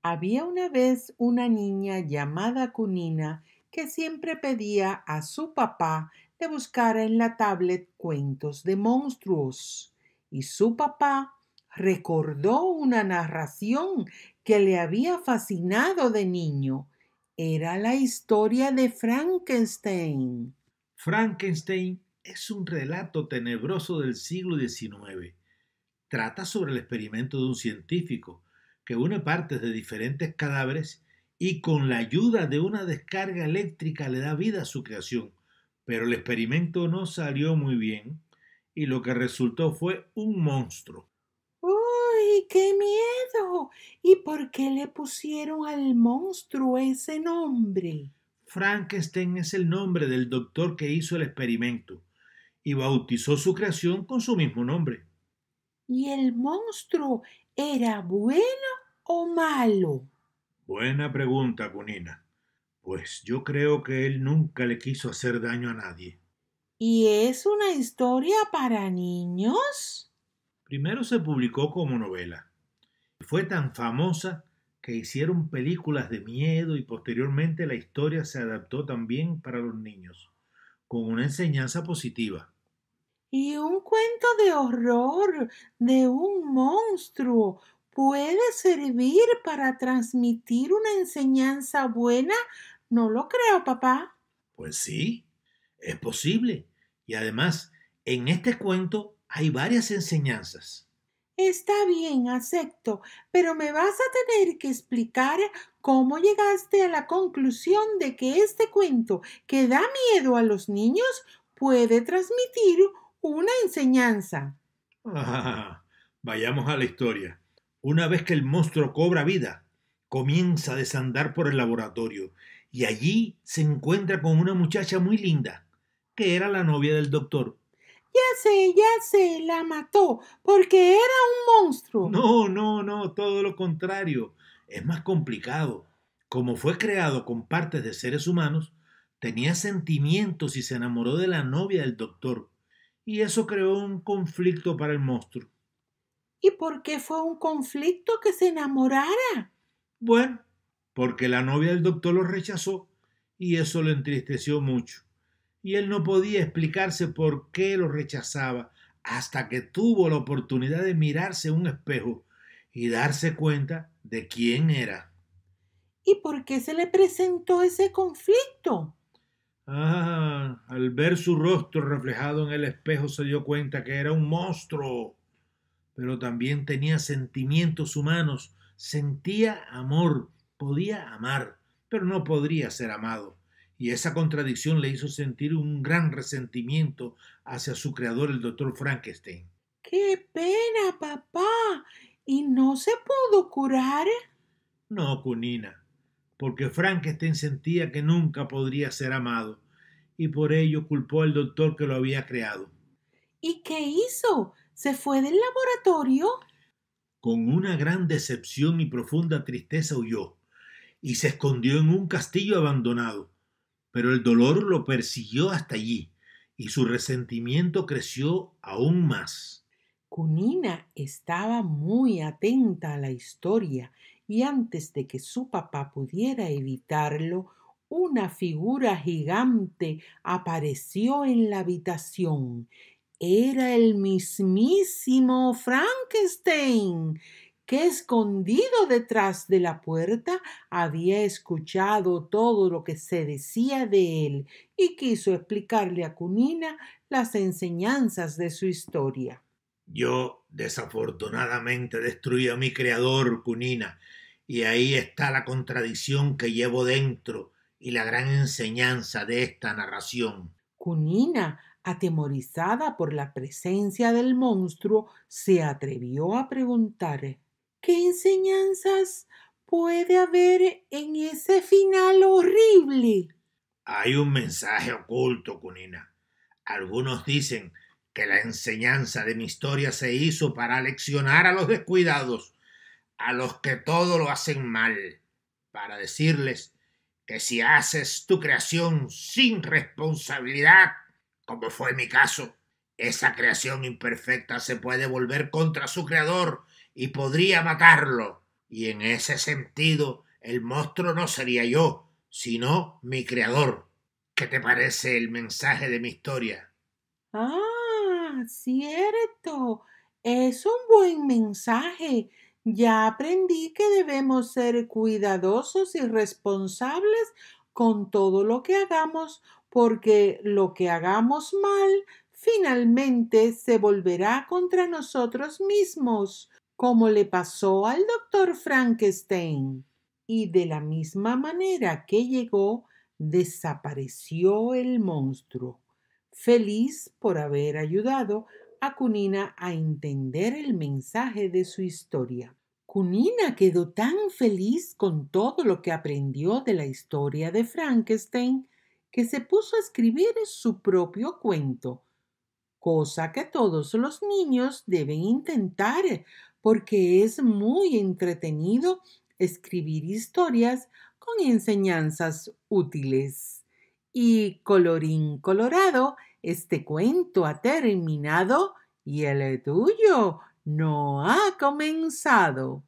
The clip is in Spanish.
Había una vez una niña llamada Cunina que siempre pedía a su papá le buscara en la tablet cuentos de monstruos. Y su papá recordó una narración que le había fascinado de niño. Era la historia de Frankenstein. Frankenstein es un relato tenebroso del siglo XIX. Trata sobre el experimento de un científico que une partes de diferentes cadáveres y con la ayuda de una descarga eléctrica le da vida a su creación. Pero el experimento no salió muy bien y lo que resultó fue un monstruo. ¡Uy, qué miedo! ¿Y por qué le pusieron al monstruo ese nombre? Frankenstein es el nombre del doctor que hizo el experimento y bautizó su creación con su mismo nombre. ¿Y el monstruo era bueno o malo? Buena pregunta, Cunina. Pues yo creo que él nunca le quiso hacer daño a nadie. ¿Y es una historia para niños? Primero se publicó como novela. Fue tan famosa que hicieron películas de miedo y posteriormente la historia se adaptó también para los niños, con una enseñanza positiva. ¿Y un cuento de horror de un monstruo puede servir para transmitir una enseñanza buena? No lo creo, papá. Pues sí, es posible. Y además, en este cuento hay varias enseñanzas. Está bien, acepto, pero me vas a tener que explicar cómo llegaste a la conclusión de que este cuento que da miedo a los niños puede transmitir una enseñanza. Ah, vayamos a la historia. Una vez que el monstruo cobra vida, comienza a desandar por el laboratorio y allí se encuentra con una muchacha muy linda, que era la novia del doctor. Ya sé, la mató porque era un monstruo. No, no, no, todo lo contrario. Es más complicado. Como fue creado con partes de seres humanos, tenía sentimientos y se enamoró de la novia del doctor. Y eso creó un conflicto para el monstruo. ¿Y por qué fue un conflicto que se enamorara? Bueno, porque la novia del doctor lo rechazó y eso lo entristeció mucho. Y él no podía explicarse por qué lo rechazaba hasta que tuvo la oportunidad de mirarse en un espejo y darse cuenta de quién era. ¿Y por qué se le presentó ese conflicto? Ah, al ver su rostro reflejado en el espejo se dio cuenta que era un monstruo, pero también tenía sentimientos humanos, sentía amor, podía amar, pero no podría ser amado. Y esa contradicción le hizo sentir un gran resentimiento hacia su creador, el doctor Frankenstein. ¡Qué pena, papá! ¿Y no se pudo curar? No, Cunina, porque Frankenstein sentía que nunca podría ser amado, y por ello culpó al doctor que lo había creado. ¿Y qué hizo? ¿Se fue del laboratorio? Con una gran decepción y profunda tristeza huyó, y se escondió en un castillo abandonado. Pero el dolor lo persiguió hasta allí, y su resentimiento creció aún más. Cunina estaba muy atenta a la historia y antes de que su papá pudiera evitarlo, una figura gigante apareció en la habitación. Era el mismísimo Frankenstein, que escondido detrás de la puerta había escuchado todo lo que se decía de él y quiso explicarle a Cunina las enseñanzas de su historia. Yo desafortunadamente destruí a mi creador, Cunina, y ahí está la contradicción que llevo dentro y la gran enseñanza de esta narración. Cunina, atemorizada por la presencia del monstruo, se atrevió a preguntar ¿qué enseñanzas puede haber en ese final horrible? Hay un mensaje oculto, Cunina. Algunos dicen que la enseñanza de mi historia se hizo para leccionar a los descuidados, a los que todo lo hacen mal, para decirles que si haces tu creación sin responsabilidad, como fue mi caso, esa creación imperfecta se puede volver contra su creador y podría matarlo. Y en ese sentido, el monstruo no sería yo, sino mi creador. ¿Qué te parece el mensaje de mi historia? Ah, cierto. Es un buen mensaje. Ya aprendí que debemos ser cuidadosos y responsables con todo lo que hagamos, porque lo que hagamos mal finalmente se volverá contra nosotros mismos, como le pasó al doctor Frankenstein. Y de la misma manera que llegó, desapareció el monstruo. Feliz por haber ayudado a Cunina a entender el mensaje de su historia. Cunina quedó tan feliz con todo lo que aprendió de la historia de Frankenstein que se puso a escribir su propio cuento, cosa que todos los niños deben intentar porque es muy entretenido escribir historias con enseñanzas útiles. Y colorín colorado, este cuento ha terminado y el tuyo no ha comenzado.